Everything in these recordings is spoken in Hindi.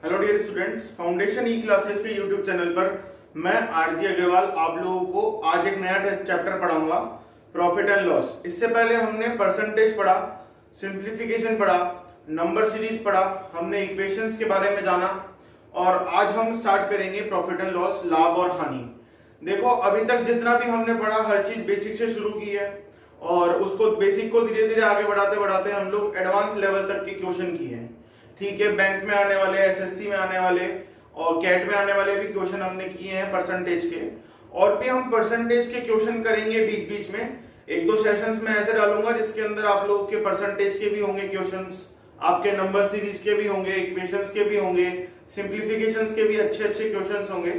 हेलो डियर स्टूडेंट्स, फाउंडेशन ई क्लासेस के यूट्यूब चैनल पर मैं आरजी अग्रवाल आप लोगों को आज एक नया चैप्टर पढ़ाऊंगा, प्रॉफिट एंड लॉस। इससे पहले हमने परसेंटेज पढ़ा, सिंप्लीफिकेशन पढ़ा, नंबर सीरीज पढ़ा, हमने इक्वेशंस के बारे में जाना और आज हम स्टार्ट करेंगे प्रॉफिट एंड लॉस, लाभ और हानि। देखो, अभी तक जितना भी हमने पढ़ा हर चीज बेसिक से शुरू की है और उसको बेसिक को धीरे धीरे आगे बढ़ाते बढ़ाते हम लोग एडवांस लेवल तक के क्वेश्चन किए हैं। ठीक है, बैंक में आने वाले, एसएससी में आने वाले और कैट में आने वाले भी क्वेश्चन हमने किए हैं परसेंटेज के, और भी हम परसेंटेज के क्वेश्चन करेंगे बीच बीच में। एक दो सेशंस में ऐसे डालूंगा जिसके अंदर आप लोगों के परसेंटेज के भी होंगे क्वेश्चंस, आपके नंबर सीरीज के भी होंगे, इक्वेशंस के भी होंगे, सिंप्लीफिकेशंस के भी अच्छे अच्छे क्वेश्चंस होंगे।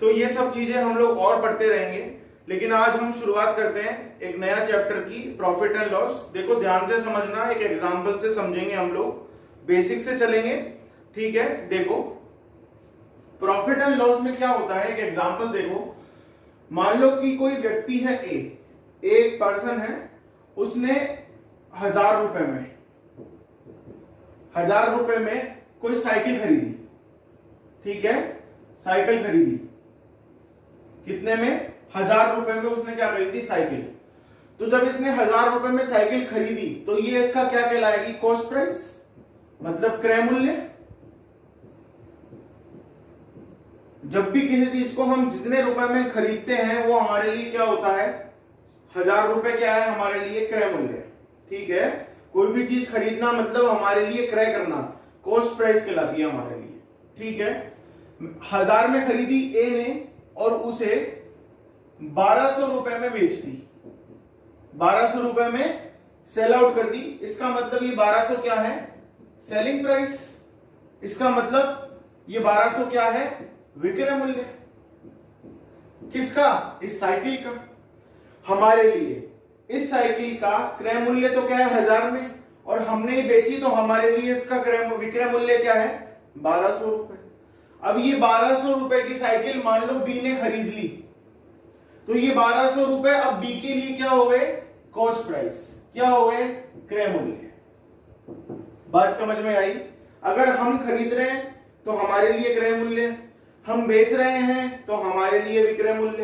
तो ये सब चीजें हम लोग और पढ़ते रहेंगे, लेकिन आज हम शुरुआत करते हैं एक नया चैप्टर की, प्रॉफिट एंड लॉस। देखो ध्यान से समझना, एक एग्जाम्पल से समझेंगे हम लोग, बेसिक से चलेंगे। ठीक है, देखो प्रॉफिट एंड लॉस में क्या होता है, एक एग्जांपल देखो। मान लो कि कोई व्यक्ति है ए, एक पर्सन है, उसने 1000 रुपए में कोई साइकिल खरीदी। ठीक है, साइकिल खरीदी, कितने में? 1000 रुपए में उसने क्या खरीदी? साइकिल। तो जब इसने 1000 रुपए में साइकिल खरीदी तो ये इसका क्या कहलाएगी? कॉस्ट प्राइस, मतलब क्रय मूल्य। जब भी किसी चीज को हम जितने रुपए में खरीदते हैं वो हमारे लिए क्या होता है? 1000 रुपए क्या है हमारे लिए? क्रय मूल्य। ठीक है, कोई भी चीज खरीदना मतलब हमारे लिए क्रय करना, कॉस्ट प्राइस कहलाती है हमारे लिए। ठीक है, 1000 में खरीदी ए ने और उसे 1200 रुपए में बेच दी, 1200 रुपए में सेल आउट कर दी। इसका मतलब ये 1200 क्या है? Selling price. इसका मतलब ये 1200 क्या है? विक्रय मूल्य। किसका? इस साइकिल का। हमारे लिए इस साइकिल का क्रय मूल्य तो क्या है? 1000 में, और हमने बेची तो हमारे लिए इसका विक्रय मूल्य क्या है? 1200 रुपए। अब ये 1200 रुपए की साइकिल मान लो बी ने खरीद ली, तो ये 1200 रुपए अब बी के लिए क्या हो गए? Cost price. क्या हो गए? क्रय मूल्य। बात समझ में आई? अगर हम खरीद रहे हैं तो हमारे लिए क्रय मूल्य, हम बेच रहे हैं तो हमारे लिए विक्रय मूल्य,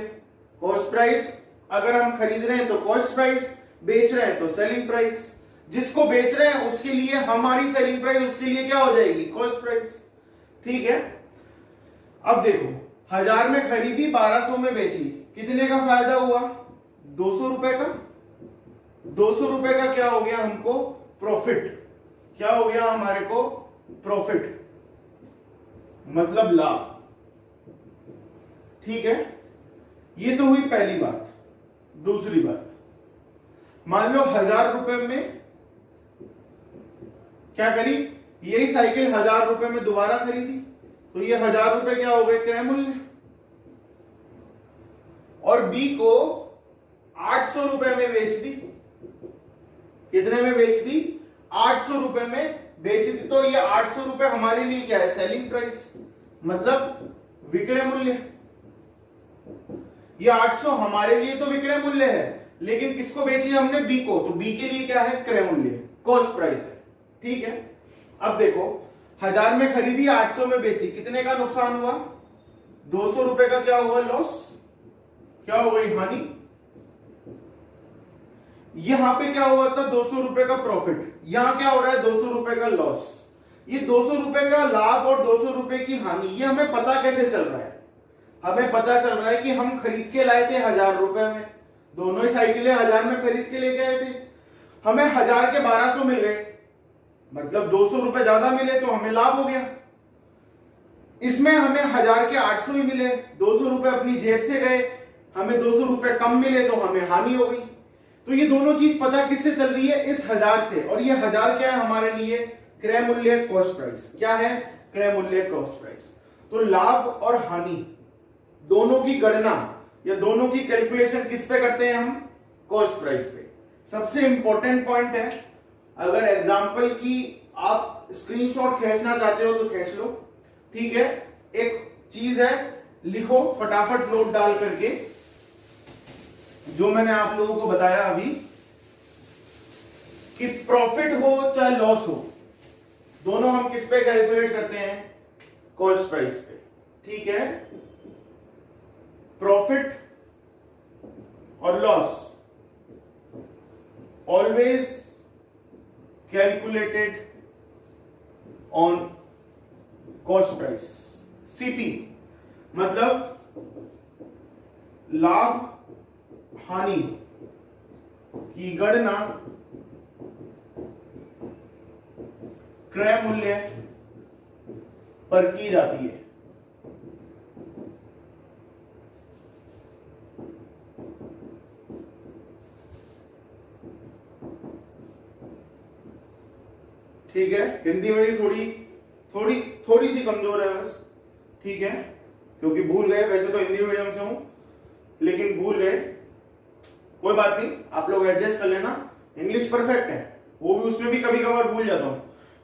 कॉस्ट प्राइस। अगर हम खरीद रहे हैं तो कॉस्ट प्राइस, बेच रहे हैं तो सेलिंग प्राइस। जिसको बेच रहे हैं उसके लिए हमारी सेलिंग प्राइस, उसके लिए क्या हो जाएगी? Cost price. ठीक है, अब देखो 1000 में खरीदी, 1200 में बेची, कितने का फायदा हुआ? 200 रुपए का। 200 रुपए का क्या हो गया हमको? प्रॉफिट। क्या हो गया हमारे को? प्रॉफिट, मतलब लाभ। ठीक है, ये तो हुई पहली बात। दूसरी बात, मान लो 1000 रुपए में क्या करी, यही साइकिल 1000 रुपए में दोबारा खरीदी, तो ये 1000 रुपए क्या हो गए? क्रय मूल्य। और बी को 800 रुपए में बेच दी। कितने में बेच दी? 800 रुपए में बेच दी। तो ये 800 रुपए हमारे लिए क्या है? सेलिंग प्राइस, मतलब विक्रय मूल्य। ये 800 हमारे लिए तो विक्रय मूल्य है, लेकिन किसको बेची हमने? बी को, तो बी के लिए क्या है? क्रय मूल्य, कॉस्ट प्राइस है। ठीक है, अब देखो 1000 में खरीदी, 800 में बेची, कितने का नुकसान हुआ? 200 रुपए का क्या हुआ? लॉस। क्या हो गई? हानि। यहां पे क्या हुआ था? 200 रुपए का प्रॉफिट, यहां क्या हो रहा है? 200 रुपए का लॉस। ये 200 रुपए का लाभ और 200 रुपए की हानि, ये हमें पता कैसे चल रहा है? हमें पता चल रहा है कि हम खरीद के लाए थे 1000 रुपए में, दोनों ही साइकिलें 1000 में खरीद के लेके आए थे, हमें 1000 के 1200 मिल गए, मतलब 200 रुपए ज्यादा मिले तो हमें लाभ हो गया। इसमें हमें 1000 के 800 ही मिले, 200 रुपए अपनी जेब से गए, हमें 200 रुपए कम मिले तो हमें हानि हो गई। तो ये दोनों चीज पता किससे चल रही है? इस 1000 से। और ये 1000 क्या है हमारे लिए? क्रय मूल्य, कॉस्ट प्राइस। क्या है? क्रय मूल्य, कॉस्ट प्राइस। तो लाभ और हानि दोनों की गणना या दोनों की कैलकुलेशन किस पे करते हैं हम? कॉस्ट प्राइस पे। सबसे इंपॉर्टेंट पॉइंट है, अगर एग्जांपल की आप स्क्रीनशॉट खींचना चाहते हो तो खींच लो। ठीक है, एक चीज है, लिखो फटाफट नोट डाल करके जो मैंने आप लोगों को बताया अभी, कि प्रॉफिट हो चाहे लॉस हो, दोनों हम किस पे कैलकुलेट करते हैं? कॉस्ट प्राइस पे। ठीक है, प्रॉफिट और loss always calculated on cost price. CP मतलब लाभ हानि की गणना क्रय मूल्य पर की जाती है। ठीक है, हिंदी मेरी थोड़ी सी कमजोर है बस। ठीक है, क्योंकि भूल गए, वैसे तो हिंदी मीडियम से हूं लेकिन भूल गए, कोई बात नहीं, आप लोग एडजस्ट कर लेना। इंग्लिश परफेक्ट है, वो भी उसमें भी कभी कभार भूल जाता हूं।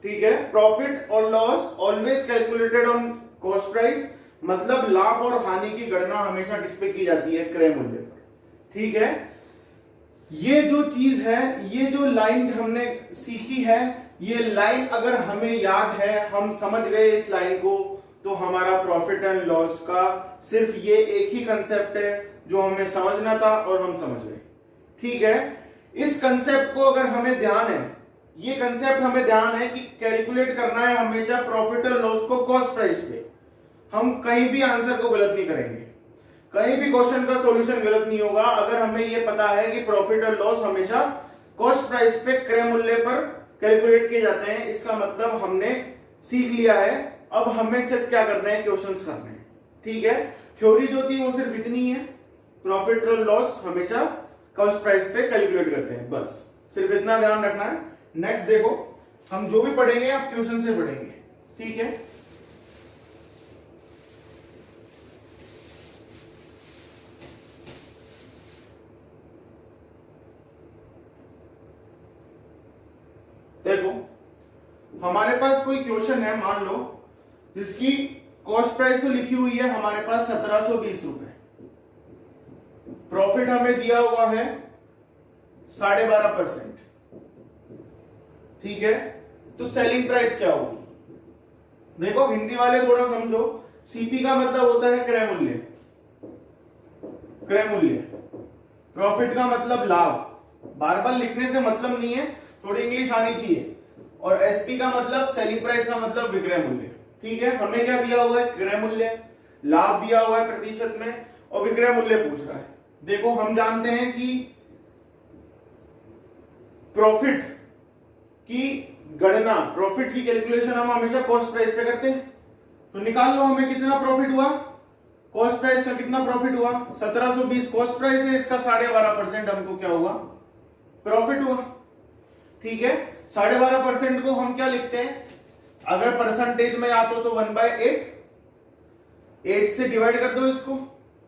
ठीक है, प्रॉफिट और loss always calculated on cost price, मतलब लाभ और हानि की गणना हमेशा किस पे की जाती है? क्रय मूल्य पर। ठीक है, ये जो चीज है, ये जो लाइन हमने सीखी है, ये लाइन अगर हमें याद है, हम समझ गए इस लाइन को, तो हमारा प्रॉफिट एंड लॉस का सिर्फ ये एक ही कंसेप्ट है जो हमें समझना था और हम समझ गए। ठीक है, इस कंसेप्ट को अगर हमें ध्यान है, ये कंसेप्ट हमें ध्यान है कि कैलकुलेट करना है हमेशा प्रॉफिट और लॉस को कॉस्ट प्राइस पे। हम कहीं भी आंसर को गलत नहीं करेंगे, कहीं भी क्वेश्चन का सॉल्यूशन गलत नहीं होगा अगर हमें यह पता है कि प्रॉफिट और लॉस हमेशा कॉस्ट प्राइस पे क्रय मूल्य पर कैलकुलेट किए जाते हैं। इसका मतलब हमने सीख लिया है, अब हमें सिर्फ क्या करना है? क्वेश्चंस करने हैं। ठीक है, थ्योरी जो थी वो सिर्फ इतनी है, प्रॉफिट और लॉस हमेशा कॉस्ट प्राइस पे कैलकुलेट करते हैं, बस सिर्फ इतना ध्यान रखना है। नेक्स्ट देखो, हम जो भी पढ़ेंगे आप क्वेश्चन से पढ़ेंगे। ठीक है, देखो हमारे पास कोई क्वेश्चन है, मान लो जिसकी कॉस्ट प्राइस तो लिखी हुई है हमारे पास 1720 रुपए, प्रॉफिट हमें दिया हुआ है 12.5%। ठीक है, तो सेलिंग प्राइस क्या होगी? देखो हिंदी वाले थोड़ा समझो, सीपी का मतलब होता है क्रय मूल्य, क्रय मूल्य, प्रॉफिट का मतलब लाभ। बार बार लिखने से मतलब नहीं है, थोड़ी इंग्लिश आनी चाहिए। और एसपी का मतलब सेलिंग प्राइस का मतलब विक्रय मूल्य। ठीक है, हमें क्या दिया हुआ है? क्रय मूल्य, लाभ दिया हुआ है प्रतिशत में, और विक्रय मूल्य पूछ रहा है। देखो हम जानते हैं कि प्रॉफिट की गणना, प्रॉफिट की कैलकुलेशन हम हमेशा कॉस्ट प्राइस पे करते हैं। तो निकाल लो हमें कितना प्रॉफिट हुआ, कॉस्ट प्राइस का कितना प्रॉफिट हुआ? 1720 कॉस्ट प्राइस है, इसका 12.5% हमको क्या हुआ? प्रॉफिट हुआ। ठीक है, 12.5% को हम क्या लिखते हैं? अगर परसेंटेज में आते हो तो 1/8, 8 से डिवाइड कर दो इसको,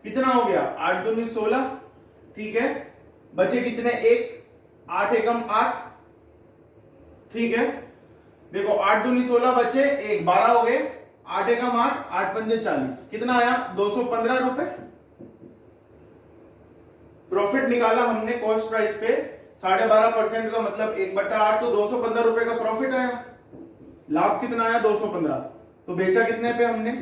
कितना हो गया? 8 दूनी 16। ठीक है, बचे कितने? 1, 8 एकम 8। ठीक है, देखो 8 दूनी 16 बचे 1, 12 हो गए, 8 एकम 8, 8 पंजे 40, कितना आया? 215 रुपए। प्रॉफिट निकाला हमने कॉस्ट प्राइस पे 12.5% का मतलब 1/8, तो 215 रुपए का प्रॉफिट आया। लाभ कितना आया? 215। तो बेचा कितने पे हमने?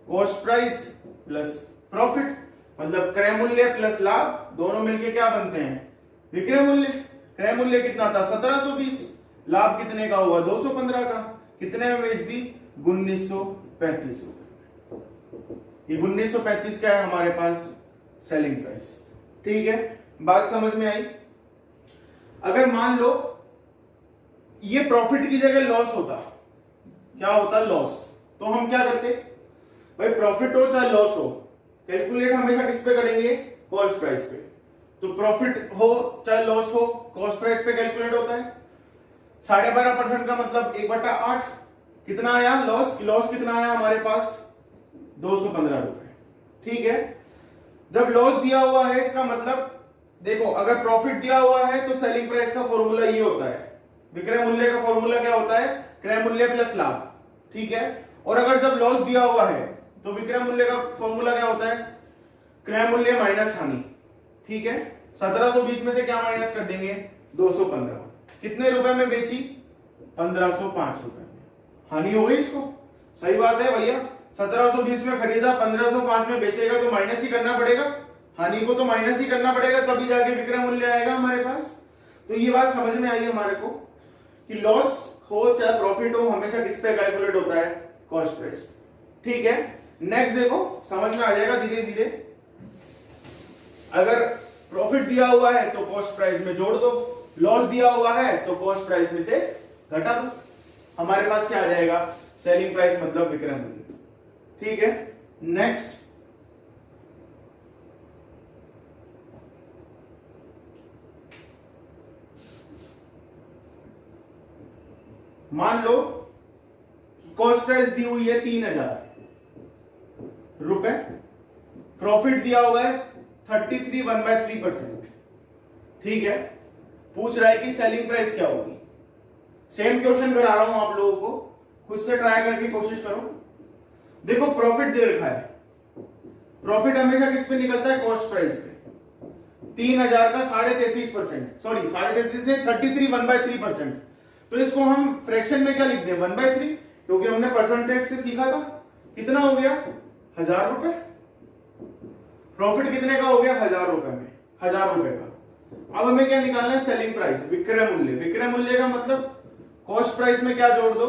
कॉस्ट प्राइस प्लस प्रॉफिट, मतलब क्रय मूल्य प्लस लाभ, दोनों मिलके क्या बनते हैं? विक्रय मूल्य। क्रय मूल्य कितना था? 1720। लाभ कितने का हुआ? 215 का। कितने में बेच दी? 1935 रुपए। ये 1935 क्या है हमारे पास? Selling price. ठीक है, बात समझ में आई? अगर मान लो ये प्रॉफिट की जगह लॉस होता, क्या होता? लॉस। तो हम क्या करते भाई? प्रॉफिट हो चाहे लॉस हो, कैलकुलेट हमेशा किस पे करेंगे? कॉस्ट प्राइस पे। तो प्रॉफिट हो चाहे लॉस हो, कॉस्ट प्राइस पे कैलकुलेट होता है। 12.5% का मतलब 1/8। कितना आया लॉस? लॉस कितना आया हमारे पास? 215 रुपए। ठीक है, जब लॉस दिया हुआ है इसका मतलब देखो, अगर प्रॉफिट दिया हुआ है तो सेलिंग प्राइस का फॉर्मूला ये होता है, विक्रय मूल्य का फॉर्मूला क्या होता है? क्रय मूल्य प्लस लाभ। ठीक है, और अगर जब लॉस दिया हुआ है तो विक्रय मूल्य का फॉर्मूला क्या होता है? क्रय मूल्य माइनस हानि। ठीक है, 1720 में से क्या माइनस कर देंगे? 215। कितने रुपए में बेची? 1505 रुपए में। हानि हो गई इसको, सही बात है भैया, 1720 में खरीदा, 1505 में बेचेगा तो माइनस ही करना पड़ेगा, हानि को तो माइनस ही करना पड़ेगा, तभी जाके विक्रय मूल्य आएगा हमारे पास। तो ये बात समझ में आई हमारे को कि लॉस हो चाहे प्रॉफिट हो, हमेशा किस पे कैलकुलेट होता है, कॉस्ट प्राइस। ठीक है, नेक्स्ट देखो, समझ में आ जाएगा धीरे धीरे। अगर प्रॉफिट दिया हुआ है तो कॉस्ट प्राइस में जोड़ दो, लॉस दिया हुआ है तो कॉस्ट प्राइस में से घटा दो, हमारे पास क्या आ जाएगा, सेलिंग प्राइस मतलब विक्रय मूल्य। ठीक है, नेक्स्ट मान लो कॉस्ट प्राइस दी हुई है 3000 रुपए, प्रॉफिट दिया हुआ है 33 1/3%। ठीक है, पूछ रहा है कि सेलिंग प्राइस क्या होगी। सेम क्वेश्चन करा रहा हूं आप लोगों को, खुद से ट्राई करके कोशिश करो। देखो प्रॉफिट दे रखा है, प्रॉफिट हमेशा किस पे निकलता है, कॉस्ट प्राइस पे। 3000 का 33.5%, सॉरी 33.5 नहीं, 33 1/3%। तो इसको हम फ्रैक्शन में क्या लिख दें, 1/3, क्योंकि हमने परसेंटेज से सीखा था। कितना हो गया, 1000 रुपए। प्रॉफिट कितने का हो गया, 1000 रुपए में, 1000 रुपए का। अब हमें क्या निकालना है, सेलिंग प्राइस, विक्रय मूल्य। विक्रय मूल्य का मतलब कॉस्ट प्राइस में क्या जोड़ दो,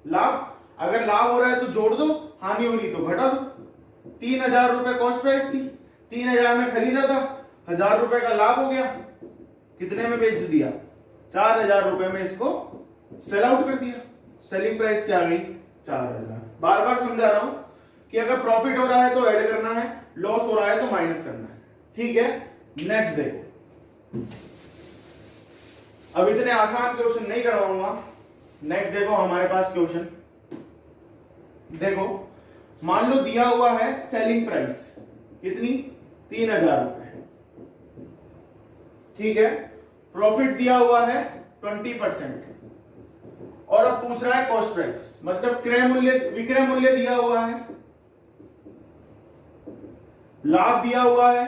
लाभ। अगर लाभ हो रहा है तो जोड़ दो, हानि हो रही तो घटा दो। 3000 रुपए कॉस्ट प्राइस थी, 3000 में खरीदा था, 1000 रुपए का लाभ हो गया, कितने में बेच दिया, 4000 रुपए में इसको सेल आउट कर दिया। सेलिंग प्राइस क्या आ गई, 4000। बार बार समझा रहा हूं कि अगर प्रॉफिट हो रहा है तो ऐड करना है, लॉस हो रहा है तो माइनस करना है। ठीक है, नेक्स्ट देखो। अब इतने आसान क्वेश्चन नहीं करवाऊंगा। नेक्स्ट देखो हमारे पास क्वेश्चन, देखो मान लो दिया हुआ है सेलिंग प्राइस कितनी, 3000 रुपए। ठीक है, प्रॉफिट दिया हुआ है 20%, और अब पूछ रहा है कॉस्ट प्राइस, मतलब क्रय मूल्य, विक्रय मूल्य दिया हुआ है, लाभ दिया हुआ है,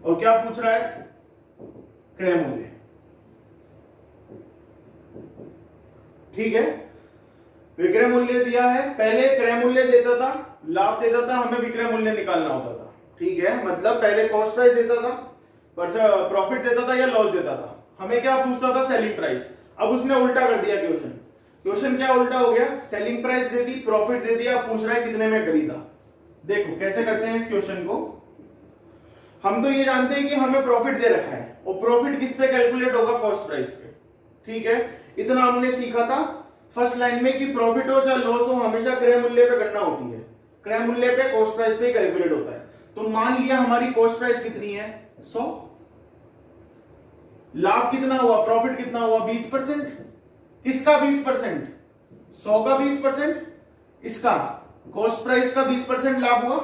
और क्या पूछ रहा है, क्रय मूल्य। ठीक है, विक्रय मूल्य दिया है, पहले क्रय मूल्य देता था, लाभ देता था, हमें विक्रय मूल्य निकालना होता था। ठीक है, मतलब पहले कॉस्ट प्राइस देता था, प्रॉफिट देता था या लॉस देता था, हमें क्या पूछता था, सेलिंग प्राइस। अब उसने उल्टा कर दिया क्वेश्चन। क्वेश्चन क्या उल्टा हो गया, सेलिंग प्राइस दे दी, प्रॉफिट दे दिया, पूछ रहा है कितने में खरीदा। देखो कैसे करते हैं इस क्वेश्चन को। हम तो ये जानते हैं कि हमें प्रॉफिट दे रखा है, और प्रॉफिट किस पे कैलकुलेट होगा, कॉस्ट प्राइस पे। ठीक है, इतना हमने सीखा था फर्स्ट लाइन में कि प्रॉफिट हो चाहे लॉस हो, हमेशा क्रय मूल्य पे गणना होती है, क्रय मूल्य पे कॉस्ट प्राइस पे कैलकुलेट होता है। तो मान लिया हमारी कॉस्ट प्राइस कितनी है, 100, लाभ कितना हुआ, प्रॉफिट कितना हुआ, 20%। किसका 20%, 100 का 20%, इसका कॉस्ट प्राइस का 20% लाभ हुआ।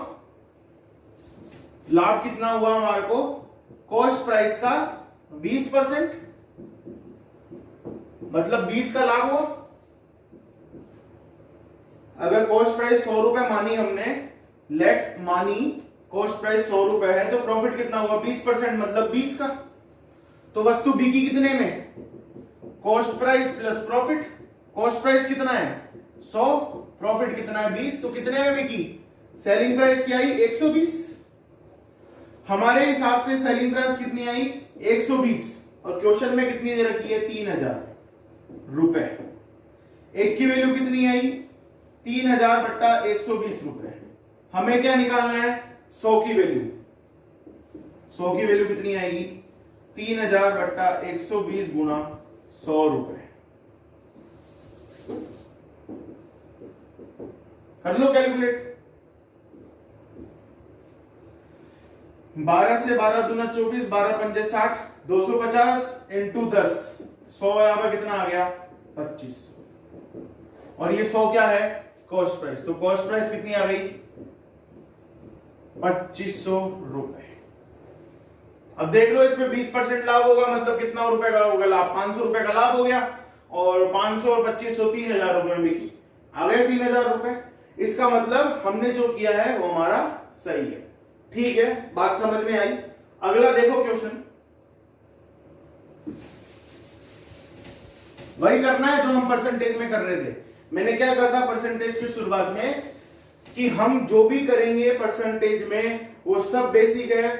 लाभ कितना हुआ हमारे को, कॉस्ट प्राइस का 20%, मतलब 20 का लाभ हुआ। अगर कॉस्ट प्राइस 100 रुपए मानी हमने, लेट मानी कॉस्ट प्राइस 100 रुपए है, तो प्रॉफिट कितना हुआ, 20%, मतलब 20 का। तो वस्तु बिकी कितने में, cost price plus profit. Cost price कितना है 100, प्रॉफिट कितना है 20, तो कितने में बिकी, सेलिंग प्राइस क्या आई, 120। हमारे हिसाब से सेलिंग प्राइस कितनी आई, 120, और क्वेश्चन में कितनी दे रखी है, 3000 रुपए। एक की वैल्यू कितनी आई, 3000 बट्टा 120 रुपए। हमें क्या निकालना है, 100 की वैल्यू। 100 की वैल्यू कितनी आएगी, 3000 बट्टा 120 गुणा 100 रुपए। कर लो कैलकुलेट। 12 से 12 दूना 24, 12 पंजे 60, 250 इंटू 10, 100 यहां पर कितना आ गया, 2500। और ये 100 क्या है, कॉस्ट प्राइस। तो कॉस्ट प्राइस कितनी आ गई, 2500 रुपए। अब देख लो इसमें 20% लाभ होगा, मतलब कितना रुपए का होगा लाभ, 500 रुपए का लाभ हो गया, और 500 और 2500 3000 रुपए में बिकी, आ गए 3000 रुपए। इसका मतलब हमने जो किया है वो हमारा सही है। ठीक है, बात समझ में आई। अगला देखो क्वेश्चन, वही करना है जो हम परसेंटेज में कर रहे थे। मैंने क्या कहा था परसेंटेज की शुरुआत में कि हम जो भी करेंगे परसेंटेज में वो सब बेसिक है,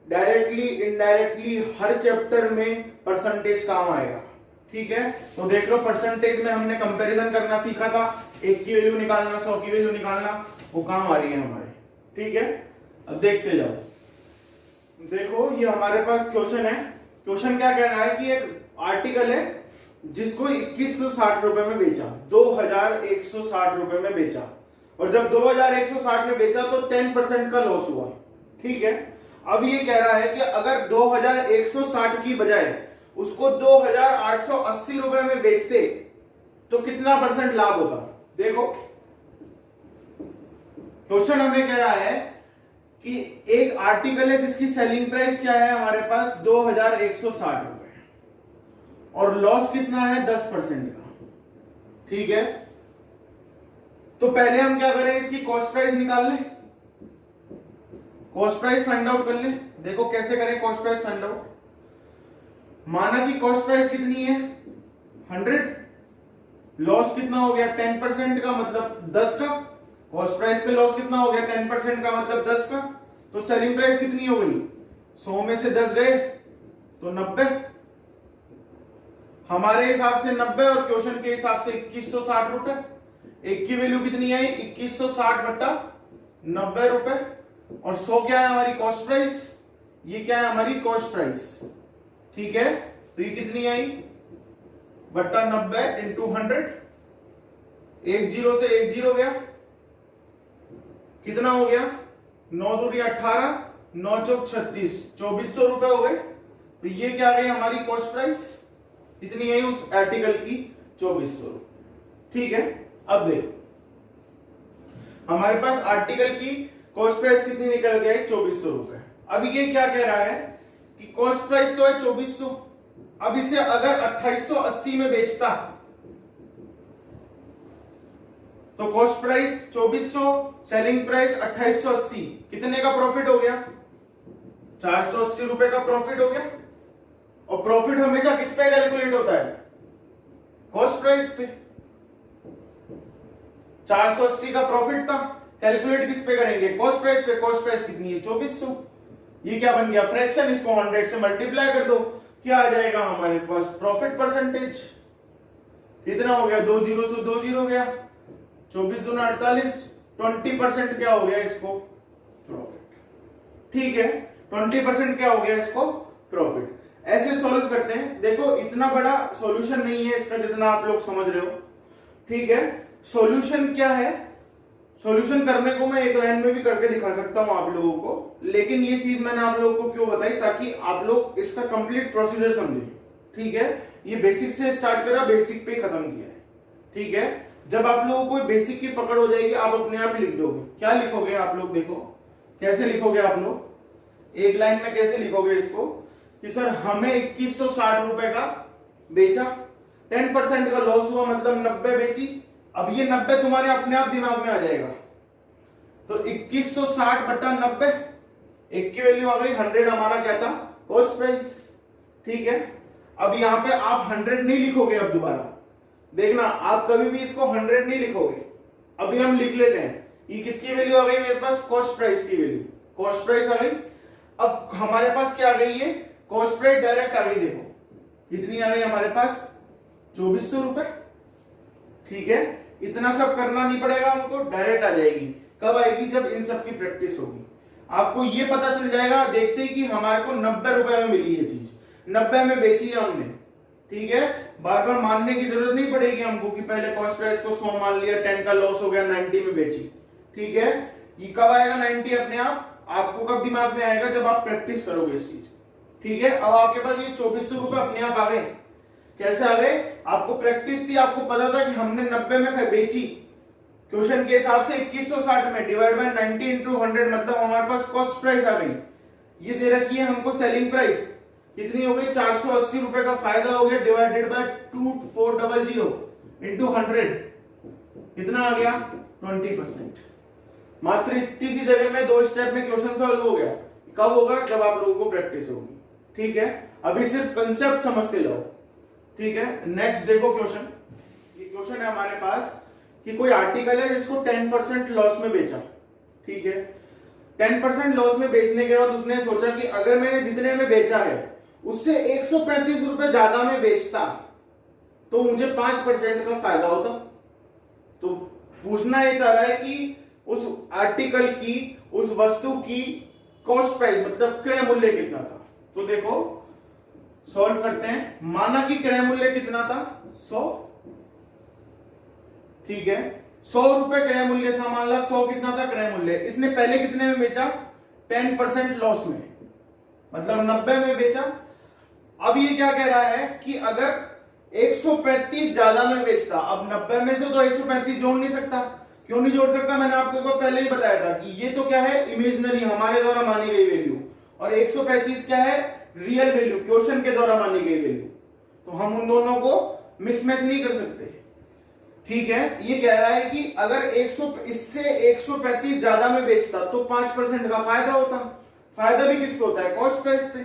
डायरेक्टली इनडायरेक्टली हर चैप्टर में परसेंटेज काम आएगा। ठीक है, तो देख लो परसेंटेज में हमने कंपैरिजन करना सीखा था, 1 की वैल्यू निकालना, 100 की वैल्यू निकालना, वो काम आ रही है हमारे। ठीक है, अब देखते जाओ। देखो ये हमारे पास क्वेश्चन है। क्वेश्चन क्या कह रहा है कि एक आर्टिकल है जिसको 2160 रुपए में बेचा, 2160 रुपए में बेचा, और जब 2160 में बेचा तो 10% का लॉस हुआ। ठीक है, अब ये कह रहा है कि अगर 2160 की बजाय उसको 2880 रुपए में बेचते तो कितना परसेंट लाभ होता। देखो क्वेश्चन हमें कह रहा है कि एक आर्टिकल है जिसकी सेलिंग प्राइस क्या है हमारे पास 2160 रुपए, और लॉस कितना है 10% का। ठीक है, तो पहले हम क्या करें, इसकी कॉस्ट प्राइस निकाल लें, कॉस्ट प्राइस फाइंड आउट कर लें। देखो कैसे करें कॉस्ट प्राइस फाइंड आउट। माना कि कॉस्ट प्राइस कितनी है 100, लॉस कितना हो गया 10% का मतलब 10 का, कॉस्ट प्राइस पे लॉस कितना हो गया 10% का मतलब 10 का, तो सेलिंग प्राइस कितनी हो गई 100 में से 10 गए तो 90। हमारे हिसाब से 90 और क्वेश्चन के हिसाब से 2160 रुपए। एक की वैल्यू कितनी आई 2160 बट्टा 90 रुपए, और 100 क्या है हमारी कॉस्ट प्राइस, ये क्या है हमारी कॉस्ट प्राइस। ठीक है, तो ये कितनी आई बट्टा 90 इंटू 100, 1 0 से 1 0 गया, कितना हो गया 9 दूनी 18, 9 चौक 36, 2400 रुपए हो गए। तो ये क्या गई हमारी कॉस्ट प्राइस, कितनी आई उस आर्टिकल की 2400 रुपए। ठीक है, अब देखो हमारे पास आर्टिकल की कॉस्ट प्राइस कितनी निकल गई 2400 रुपए। अब ये क्या कह रहा है कि कॉस्ट प्राइस तो है 2400, अब इसे अगर 2880 में बेचता तो कॉस्ट प्राइस 2400, सेलिंग प्राइस 2880, कितने का प्रॉफिट हो गया 480 रुपए का प्रॉफिट हो गया। और प्रॉफिट हमेशा किस पे कैलकुलेट होता है, कॉस्ट प्राइस पे। 480 का प्रॉफिट था, कैलकुलेट किस पे करेंगे कॉस्ट प्राइस पे। कॉस्ट प्राइस कितनी है 2400, ये क्या बन गया फ्रैक्शन, इसको 100 से मल्टीप्लाई कर दो, क्या आ जाएगा हमारे पास प्रॉफिट परसेंटेज, कितना हो गया 2 0 से 2 0 गया, 24 दूना 48, 20% क्या हो गया इसको प्रॉफिट। ठीक है, 20% क्या हो गया इसको प्रॉफिट। ऐसे सॉल्व करते हैं। देखो इतना बड़ा सॉल्यूशन नहीं है इसका जितना आप लोग समझ रहे हो। ठीक है, सॉल्यूशन क्या है, सॉल्यूशन करने को मैं एक लाइन में भी करके दिखा सकता हूं आप लोगों को, लेकिन ये चीज मैंने आप लोगों को क्यों बताई, ताकि आप लोग इसका कंप्लीट प्रोसीजर समझें। ठीक है, ये बेसिक से स्टार्ट करा, बेसिक पे खत्म किया है। ठीक है, जब आप लोगों को बेसिक की पकड़ हो जाएगी आप अपने आप ही लिख दोगे। क्या लिखोगे आप लोग, देखो कैसे लिखोगे आप लोग, एक लाइन में कैसे लिखोगे इसको कि सर हमें 2160 रुपए का बेचा, 10% का लॉस हुआ मतलब 90 बेची। अब ये 90 तुम्हारे अपने आप दिमाग में आ जाएगा, तो 2160 बट्टा 90, एक की वैल्यू आ गई 100, हमारा क्या था कॉस्ट प्राइस। ठीक है, अब यहां पे आप 100 नहीं लिखोगे, अब दोबारा देखना आप कभी भी इसको 100 नहीं लिखोगे। अभी हम लिख लेते हैं, ये किसकी वैल्यू आ गई मेरे पास कॉस्ट प्राइस की वैल्यू, कॉस्ट प्राइस आ गई। अब हमारे पास क्या आ गई है कॉस्ट प्राइस डायरेक्ट आ गई, देखो कितनी आ गई हमारे पास 2400 रुपए। ठीक है, इतना सब करना नहीं पड़ेगा हमको, डायरेक्ट आ जाएगी। कब आएगी, जब इन सब की प्रैक्टिस होगी। आपको ये पता चल जाएगा देखते ही कि हमारे को 90 रुपए में मिली ये चीज, 90 में बेची है हमने। ठीक है, बार बार मानने की जरूरत नहीं पड़ेगी हमको कि पहले कॉस्ट प्राइस को 100 मान लिया, 10 का लॉस हो गया, 90 में बेची। ठीक है, ये कब आएगा 90 अपने आप, आपको कब दिमाग में आएगा, जब आप प्रैक्टिस करोगे इस चीज। ठीक है, अब आपके पास ये 2400 रुपए अपने आप आ गए। कैसे आ गए, आपको प्रैक्टिस थी, आपको पता था कि हमने 90 में बेची, क्वेश्चन के हिसाब से 2160 में डिवाइड बाय 90 इंटू 100 मतलब हमारे पास कॉस्ट प्राइस आ गई। ये दे रखी है हमको सेलिंग प्राइस, कितनी हो गई 480 रुपए का फायदा हो गया, डिवाइडेड बाय 2400 इंटू 100, कितना आ गया 20%। मात्र इतनी सी जगह में 2 स्टेप में क्वेश्चन सॉल्व हो गया। कब होगा, जब आप लोगों को प्रैक्टिस होगी। ठीक है, अभी सिर्फ कंसेप्ट समझते जाओ। ठीक है, नेक्स्ट देखो क्वेश्चन, ये क्वेश्चन है हमारे पास कि कोई आर्टिकल है जिसको 10% लॉस में बेचा, ठीक है। 10% लॉस में बेचने के बाद उसने सोचा कि अगर मैंने जितने में बेचा है उससे 135 रुपए ज्यादा में बेचता तो मुझे 5% का फायदा होता। तो पूछना ये चाह रहा है कि उस आर्टिकल की, उस वस्तु की कॉस्ट प्राइस मतलब क्रय मूल्य कितना था। तो देखो सॉल्व करते हैं। माना कि क्रय मूल्य कितना था 100, ठीक है। 100 रुपए क्रय मूल्य था, मान ला 100 कितना था क्रय मूल्य। इसने पहले कितने में बेचा 10% लॉस में, मतलब 90 में बेचा। अब ये क्या कह रहा है कि अगर 135 ज्यादा में बेचता, अब 90 में से तो 135 जोड़ नहीं सकता। क्यों नहीं जोड़ सकता, मैंने आपको पहले ही बताया था कि ये तो क्या है इमेजिनरी, हमारे द्वारा मानी गई वैल्यू, और 135 क्या है रियल वैल्यू, क्वेश्चन के द्वारा मानी गई वैल्यू। तो हम उन दोनों को मिक्स मैच नहीं कर सकते, ठीक है। ये कह रहा है कि अगर 100 इससे 135 ज्यादा में बेचता तो 5% का फायदा होता। फायदा भी किस पे होता है, कॉस्ट प्राइस पे।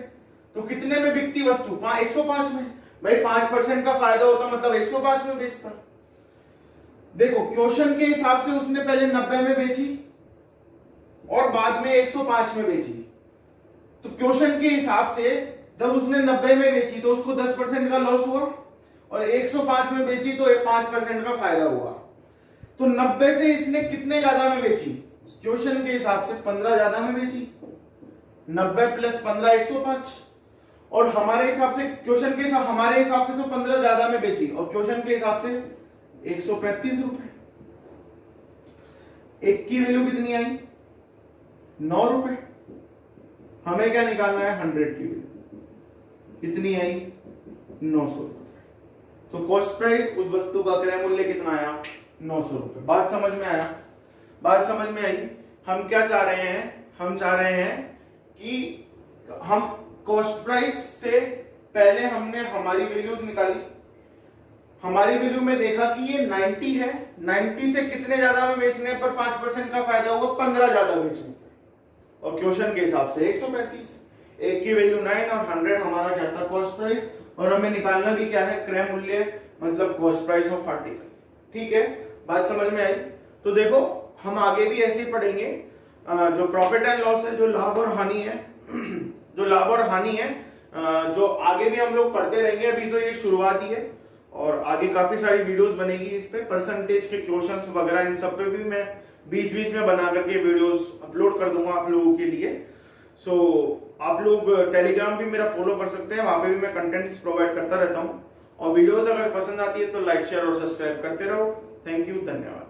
तो कितने में बिकती वस्तु 105 में, भाई 5% का फायदा होता मतलब 105 में बेचता। देखो क्वेश्चन के हिसाब से उसने पहले 90 में बेची और बाद में 105 में बेची। तो क्वेश्चन के हिसाब से जब उसने 90 में बेची तो उसको 10% का लॉस हुआ, और 105 में बेची तो 5% का फायदा हुआ। तो 90 से इसने कितने ज्यादा में बेची, क्वेश्चन के हिसाब से 15 ज्यादा में बेची। 90 प्लस 15 105, और हमारे हिसाब से क्वेश्चन के हिसाब हमारे हिसाब से तो 15 ज्यादा में बेची, और क्वेश्चन के हिसाब से 135 रुपए। एक की वैल्यू कितनी आई 9 रुपए। हमें क्या निकालना है 100 की वैल्यू कितनी आई 900 रुपए। तो कॉस्ट प्राइस उस वस्तु का क्रय मूल्य कितना आया 900 रुपए। बात समझ में आया, बात समझ में आई। हम क्या चाह रहे हैं, हम चाह रहे हैं कि हम कॉस्ट प्राइस से पहले हमने हमारी वैल्यूज निकाली। हमारी वैल्यू में देखा कि ये 90 है, 90 से कितने ज्यादा में बेचने पर 5% का फायदा होगा 15 ज्यादा बेचने पर, और क्वेश्चन के हिसाब से 135। एक की वैल्यू 9 और 100 हमारा क्या था कॉस्ट प्राइस, और हमें निकालना भी क्या है क्रय मूल्य मतलब कॉस्ट प्राइस ऑफ आर्टिकल, ठीक है। बात समझ में आई। तो देखो हम आगे भी ऐसे ही पढ़ेंगे। जो प्रॉफिट एंड लॉस है, जो लाभ और हानि है जो लाभ और हानि है, जो आगे भी हम लोग पढ़ते रहेंगे। अभी तो ये शुरुआत ही है, और आगे काफी सारी वीडियोस बनेगी इस पे, परसेंटेज के क्वेश्चंस वगैरह इन सब पे भी मैं बीच बीच में बना करके वीडियोस अपलोड कर दूंगा आप लोगों के लिए। सो आप लोग टेलीग्राम भी मेरा फॉलो कर सकते हैं, वहां पे भी मैं कंटेंट्स प्रोवाइड करता रहता हूँ। और वीडियोस अगर पसंद आती है तो लाइक शेयर और सब्सक्राइब करते रहो। थैंक यू, धन्यवाद।